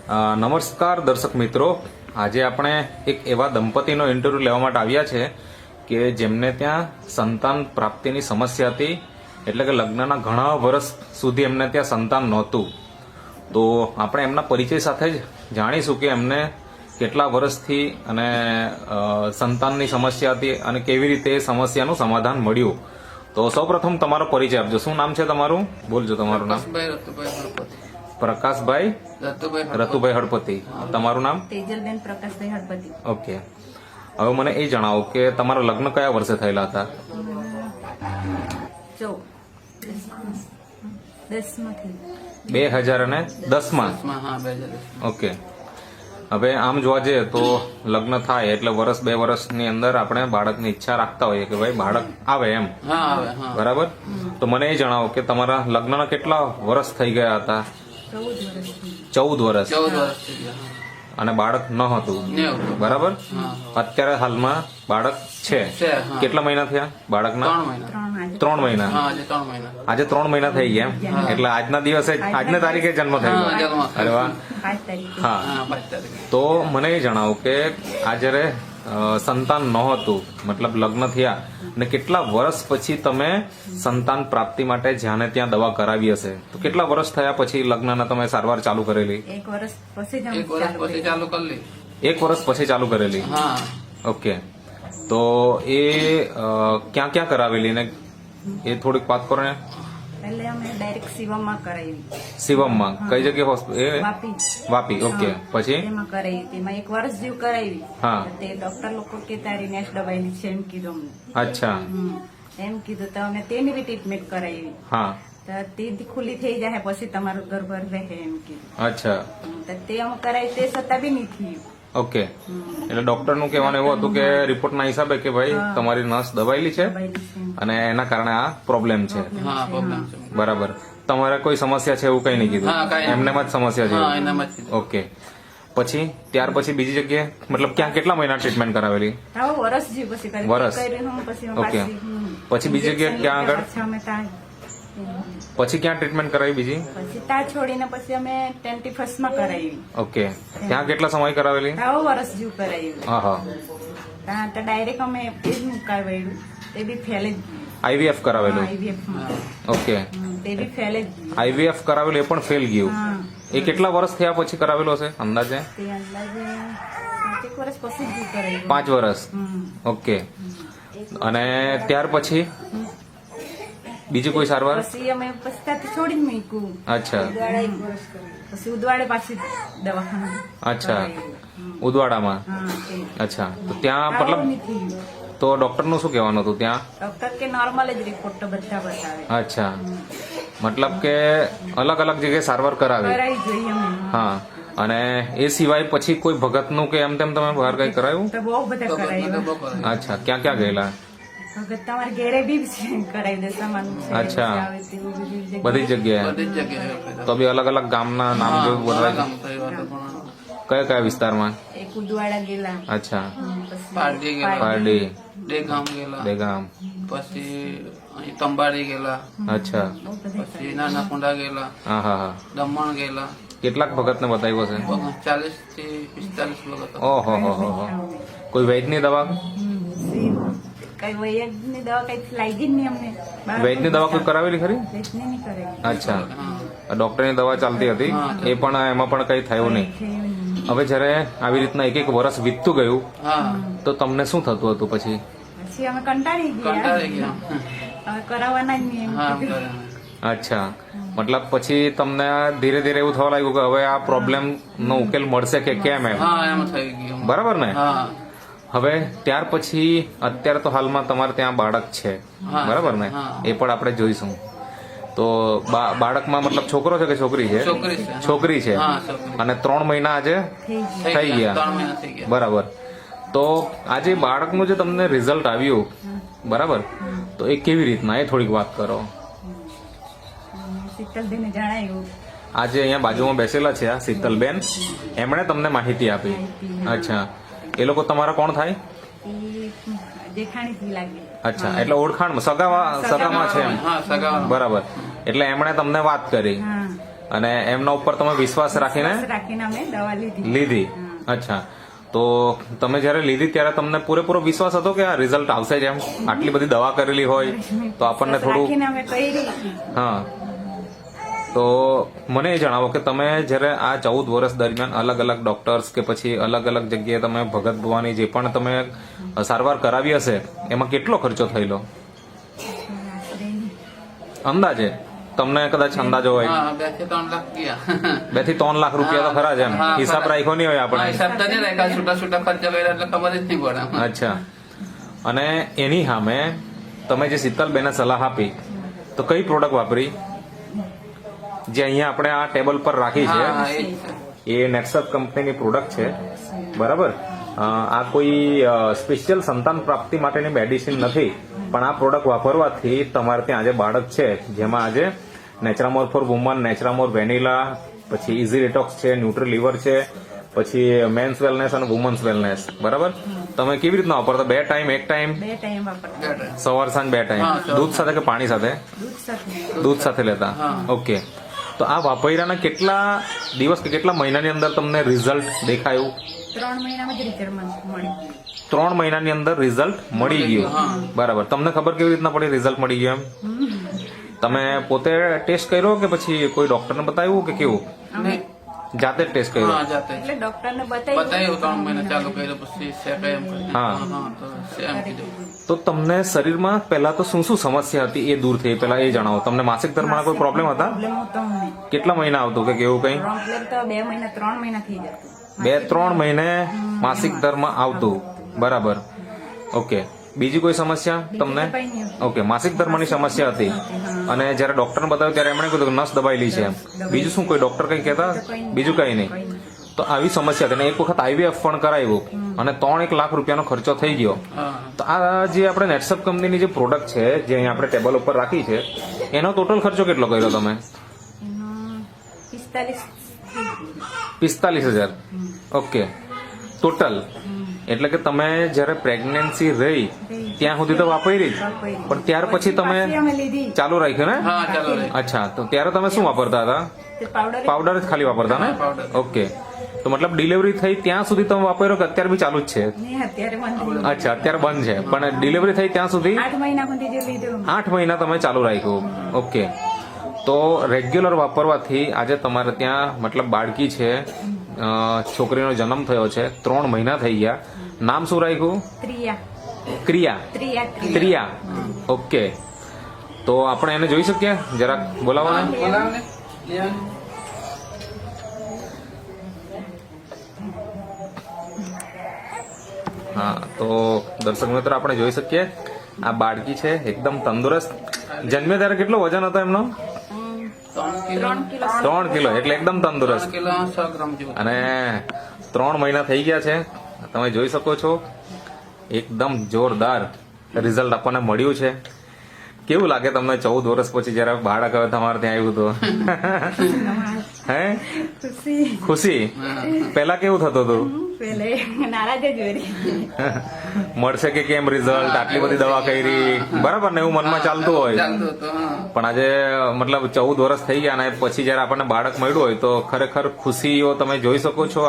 નમસ્કાર દર્શક મિત્રો, આજે આપણે એક એવા દંપતીનો ઇન્ટરવ્યુ લેવા માટે આવ્યા છે કે જેમને ત્યાં સંતાન પ્રાપ્તિની સમસ્યા હતી, એટલે કે લગ્નના ઘણા વર્ષ સુધી એમને ત્યાં સંતાન નહોતું. તો આપણે એમના પરિચય સાથે જ જાણીશું કે એમને કેટલા વર્ષથી અને સંતાનની સમસ્યા હતી અને કેવી રીતે એ સમસ્યાનું સમાધાન મળ્યું. તો સૌપ્રથમ તમારો પરિચય આપજો. શું નામ છે તમારું? બોલજો તમારું નામ. પ્રકાશભાઈ રતુભાઈ હળપતિ. તમારું નામ? તેજલબેન પ્રકાશભાઈ હળપતિ. ઓકે, હવે મને એ જણાવો કે તમારા લગ્ન કયા વર્ષે થયેલા હતા? 2010માં. ઓકે, હવે આમ જોવા જઈએ તો લગ્ન થાય એટલે વર્ષ 2 વર્ષની અંદર આપણે બાળકની ઈચ્છા રાખતા હોઈએ કે ભાઈ બાળક આવે એમ, બરાબર? તો મને એ જણાવો કે તમારા લગ્નના કેટલા વર્ષ થઈ ગયા હતા? 14 વર્ષ. અને બાળક ન હતું, બરાબર? અત્યારે હાલમાં બાળક છે. કેટલા મહિના થયા બાળકના? 3 મહિના. આજે 3 મહિના થઈ ગયા એમ? એટલે આજના દિવસે, આજના તારીખે જન્મ થયો. અરે વાહ. હા, તો મને એ જણાવો કે આ જયારે સંતાન નહોતું, મતલબ લગ્ન થયા અને કેટલા વર્ષ પછી તમે સંતાન પ્રાપ્તિ માટે જ્યાં ત્યાં દવા કરાવી હશે, તો કેટલા વર્ષ થયા પછી લગ્નના તમે સારવાર ચાલુ કરેલી? 1 વર્ષ પછી ચાલુ કરેલી. ઓકે, તો એ ક્યાં ક્યાં કરાવેલી ને એ થોડીક વાત કરો ને. એટલે અમે ડાયરેક્ટ શિવમમાં કરાવી. શિવમમાં કઈ જગ્યાએ? વાપી. ઓકે, પછી એમાં કરાવી. તેમાં 1 વર્ષ જેવું કરાવી. હા, તે ડોક્ટર લોકો કે તારી નેક્સ્ટ દવાઈ છે એમ કીધું અમને. અચ્છા, એમ કીધું તો અમે તેની બી ટ્રીટમેન્ટ કરાવી. હા, તો તે ખુલ્લી થઈ જાય પછી તમારું ગર્ભ રહે એમ કીધું. અચ્છા. તો તે અમે કરાવી, તે છતાં બી નહીં થયું. ઓકે, એટલે ડોક્ટર નું કહેવાનું એવું હતું કે રિપોર્ટના હિસાબે કે ભાઈ તમારી નસ દબાયેલી છે અને એના કારણે આ પ્રોબ્લેમ છે. બરાબર. તમારે કોઈ સમસ્યા છે એવું કઈ નહીં કીધું? એમને જ સમસ્યા છે. ઓકે, પછી ત્યાર પછી બીજી જગ્યાએ, મતલબ ક્યાં કેટલા મહિના ટ્રીટમેન્ટ કરાવેલી? વર્ષ જેવું પછી કરી. વર્ષ. ઓકે, પછી બીજી જગ્યાએ ક્યાં આગળ? પછી ક્યાં ટ્રીટમેન્ટ કરાવી બીજી? પછી ત્યાં છોડીને પછી અમે 21st માં કરાવી. ઓકે, ત્યાં કેટલા સમય કરાવેલી? વર્ષ જેવું કરાવી. હા, ત્યાં તો ડાયરેક્ટ અમે એ જ મુકાવેલું, તે બી ફેલ જ ગયું. આઈવીએફ કરાવેલું? ઓકે, તે બી ફેલ જ ગયું. આઈવીએફ કરાવેલું એ પણ ફેલ ગયું. એ કેટલા વર્ષ થયા પછી કરાવેલું હશે અંદાજે? તે અંદાજે 5 વર્ષ પછી જ કરાવ્યું. 5 વર્ષ. ઓકે, અને ત્યાર પછી બીજી કોઈ સારવાર? પછી અમે પછી છોડી મૂક્યું. અચ્છા. પછી ઉદવાડે પાછી દવાખાના. અચ્છા, ઉદવાડામાં. અચ્છા, તો ત્યાં મતલબ તો ડોક્ટર નું શું કહેવાનું હતું ત્યાં? ડોક્ટર કે નોર્મલ જ રિપોર્ટ બધા બતાવે. અચ્છા, મતલબ કે અલગ અલગ જગ્યાએ સારવાર કરાવી. જોઈએ અમે. હા, અને એ સિવાય પછી કોઈ ભગત નું કે એમ તેમ તમે બહાર કઈ કરાયું? તો બહુ બધા કરાવ્યા. અચ્છા, ક્યાં ક્યાં ગયેલા? તમારે ઘેરે બી કરાવી દે સામાન. અચ્છા, બધી જગ્યાએ. તો બી અલગ અલગ ગામના નામ જેવું બોલવાય? કયા કયા વિસ્તારમાં? એક ઉદવાડા ગયેલા. અચ્છા, પારડી, દેગામ, પછી અહીં તંબાડી ગયેલા. અચ્છા, પછી નાનાકુંડા ગયેલા. હા હા હા. દમણ ગયેલા. કેટલાક ભગત ને બતાવ્યો છે? 40 થી 45 લોકો. ઓહો હો હો. કોઈ વૈદ્યની દવા? કઈ વૈદ્યની દવા કઈ લાગી જ નહીં અમને. વૈદ્યની દવા કોઈ કરાવેલી ખરી? નહીં કરાવી. અચ્છા, ડોક્ટરની દવા ચાલતી હતી એ પણ, એમાં પણ કઈ થયું નહીં. હવે જયારે આવી રીતના એક વર્ષ વીતતું ગયું તો તમને શું થતું હતું પછી? પછી અમે કંટાળી ગયા. હવે કરાવવાના જ નહીં. અચ્છા, મતલબ પછી તમને ધીરે ધીરે એવું થવા લાગ્યું કે હવે આ પ્રોબ્લેમ નો ઉકેલ મળશે કે કેમ એમ? બરાબર ને? હવે ત્યાર પછી અત્યારે તો હાલમાં તમારે ત્યાં બાળક છે, બરાબર ને? એ પણ આપણે જોઈશું. તો બાળકમાં મતલબ છોકરો છે કે છોકરી છે? છોકરી છે. અને 3 મહિના આજે થઈ ગયા, બરાબર? તો આજે બાળકનું જે તમને રિઝલ્ટ આવ્યું, બરાબર, તો એ કેવી રીતના, એ થોડીક વાત કરો. શીતલબેન જણાવ્યું. આજે અહીંયા બાજુમાં બેસેલા છે આ શીતલબેન, એમણે તમને માહિતી આપી. અચ્છા, એ લોકો તમારા કોણ થાય? જેઠાણી લાગે. અચ્છા, એટલે ઓળખાણ સગામાં છે એમ? બરાબર. એટલે એમણે તમને વાત કરી અને એમના ઉપર તમે વિશ્વાસ રાખીને રાખીને અમે દવા લીધી. લીધી. અચ્છા, તો તમે જયારે લીધી ત્યારે તમને પૂરેપૂરો વિશ્વાસ હતો કે આ રિઝલ્ટ આવશે જ એમ? આટલી બધી દવા કરેલી હોય તો આપણને થોડું રાખીને અમે કરી. હા. તો મને એ જણાવો કે તમે જ્યારે આ 14 વર્ષ દરમિયાન અલગ અલગ ડોક્ટર્સ કે પછી અલગ અલગ જગ્યાએ તમે ભગત ભુવાની જે પણ તમે સારવાર કરાવી હશે એમાં કેટલો ખર્ચો થયેલો અંદાજે? તમને કદાચ અંદાજો હોય. હા 2 થી 3 લાખ ગયા. 2 થી 3 લાખ રૂપિયા તો ખરા જ એમ. હા, હિસાબ ખરા. રાખ્યો નહીં હોય આપણે. હિસાબ તો નહીં રાખ્યા, છૂટા ખર્ચા કર્યા એટલે ખબર જ નહીં પડે. અચ્છા, અને એની સામે તમે જે શીતલબેને સલાહ આપી તો કઈ પ્રોડક્ટ વાપરી જે અહીંયા આપણે આ ટેબલ પર રાખી છે? હા, એ જ છે. એ નેક્સસ કંપનીની પ્રોડક્ટ છે, બરાબર? આ કોઈ સ્પેશિયલ સંતાન પ્રાપ્તિ માટેની મેડિસિન નથી, પણ આ પ્રોડક્ટ વાપરવાથી તમારે ત્યાં આજે બાળક છે જેમાં આજે Naturamore for woman, Naturamore vanilla, પછી ઇઝી ડિટોક્સ છે, ન્યુટ્રી લીવર છે, પછી મેન્સ વેલનેસ અને વુમન્સ વેલનેસ, બરાબર? તમે કેવી રીતના વાપરતા? 2 ટાઈમ, 1 ટાઈમ? 2 ટાઈમ વાપરતા. સવાર સાંજ 2 ટાઈમ? હા, સવાર દૂધ સાથે કે પાણી સાથે? દૂધ સાથે. દૂધ સાથે લેતા. હા. ઓકે, તો આ વાપર્યાના કેટલા દિવસ કે કેટલા મહિનાની અંદર તમને રિઝલ્ટ દેખાયું? 3 મહિનામાં જ રિઝલ્ટ મળી. 3 મહિનાની અંદર રિઝલ્ટ મળી ગયું. હા. બરાબર. તમને ખબર કેવી રીતના પડી રિઝલ્ટ મળી ગયું એમ? તમે પોતે ટેસ્ટ કર્યો કે પછી કોઈ ડોક્ટરને બતાવ્યું કે કેવું? નહીં. જાતે જ ટેસ્ટ કર્યો? હા, જાતે જ. એટલે ડોક્ટરને બતાવી બતાવ્યું 3 મહિના ચાલુ કર્યું, પછી સેક એમ કર્યું. હા. તો સેમ કીધું. તો તમને શરીરમાં પહેલા તો શું શું સમસ્યા હતી એ દૂર થઈ? પહેલા એ જણાવો. તમને માસિક ધર્મના કોઈ પ્રોબ્લેમ હતા? પ્રોબ્લેમ હતો અમને. કેટલા મહિના આવતું કે કેવું કઈ? પ્રોબ્લેમ તો 2 મહિના 3 મહિના થઈ જતું. 2-3 મહિને માસિક ધર્મ આવતું, બરાબર? ઓકે, બીજી કોઈ સમસ્યા તમને? કંઈ નહીં. ઓકે, માસિક ધર્મની સમસ્યા હતી. અને જ્યારે ડોક્ટરને બતાવ્યું ત્યારે એમણે કીધું કે નસ દબાયેલી છે એમ. બીજું શું કોઈ ડોક્ટર કઈ કહેતા? બીજું કઈ નહીં. તો આવી સમસ્યા હતી. અને એક વખત આઈવીએફ પણ કરાવ્યું અને 3-1 લાખ રૂપિયાનો ખર્ચો થઈ ગયો. હા. તો આ જે આપણે નેટસપ કંપનીની જે પ્રોડક્ટ છે જે અહીંયા આપણે ટેબલ ઉપર રાખી છે એનો ટોટલ ખર્ચો કેટલો કર્યો તમે? એનો 45,000. Okay, total. એટલે કે તમે જ્યારે પ્રેગ્નન્સી રહી ત્યાં સુધી તો વાપરી જ, પણ ત્યાર પછી તમે અમે લીધી ચાલુ રાખ્યું ને? હા, ચાલુ રહી. અચ્છા, તો ત્યારે તમે શું વાપરતા હતા? તે પાવડર પાવડર જ ખાલી વાપરતા ને? હા, powder. ઓકે, તો મતલબ ડિલિવરી થઈ ત્યાં સુધી તમે વાપર્યો કે અત્યારે બી ચાલુ જ છે? ને અત્યારે બંધ થઈ ગયું. અચ્છા, અત્યારે બંધ છે, પણ ડિલિવરી થઈ ત્યાં સુધી 8 મહિના સુધી જે લીધું 8 મહિના તમે ચાલુ રાખ્યું. ઓકે, તો રેગ્યુલર વાપરવાથી આજે તમારે ત્યાં મતલબ બાળકી છે, છોકરીનો જન્મ થયો છે, 3 મહિના થઈ ગયા. નામ શું રાખ્યું? ત્રિયા ક્રિયા. ત્રિયા ત્રિયા. ઓકે, તો આપણે એને જોઈ શકીએ? જરાક બોલાવો ને. બોલાવો ને. લે આવો ને. હા, તો દર્શક મિત્રો આપણે જોઈ શકીએ આ બાળકી છે એકદમ તંદુરસ્ત. જન્મે ત્યારે કેટલો વજન હતો એમનો? 3 કિલો. 3 કિલો, એટલે એકદમ તંદુરસ્ત. 3 કિલો 100 ગ્રામ જેવું. અને 3 મહિના થઈ ગયા છે. તમે જોઈ શકો છો એકદમ જોરદાર રિઝલ્ટ આપણને મળ્યું છે. કેવું લાગે તમને 14 વર્ષ પછી જયારે બાળક હવે તમારે ત્યાં આવ્યું તો? હે? ખુશી. ખુશી? પેલા કેવું થતું હતું? પેલે નારાજ જ વેરી. મળશે કે કેમ રિઝલ્ટ? આટલી બધી દવા કરી, બરાબર ને? એવું મનમાં ચાલતું હોય. ચાલતું હતું. હા. પણ આજે મતલબ 14 વર્ષ થઈ ગયા અને પછી જયારે આપણને બાળક મળ્યું હોય તો ખરેખર ખુશીઓ તમે જોઈ શકો છો.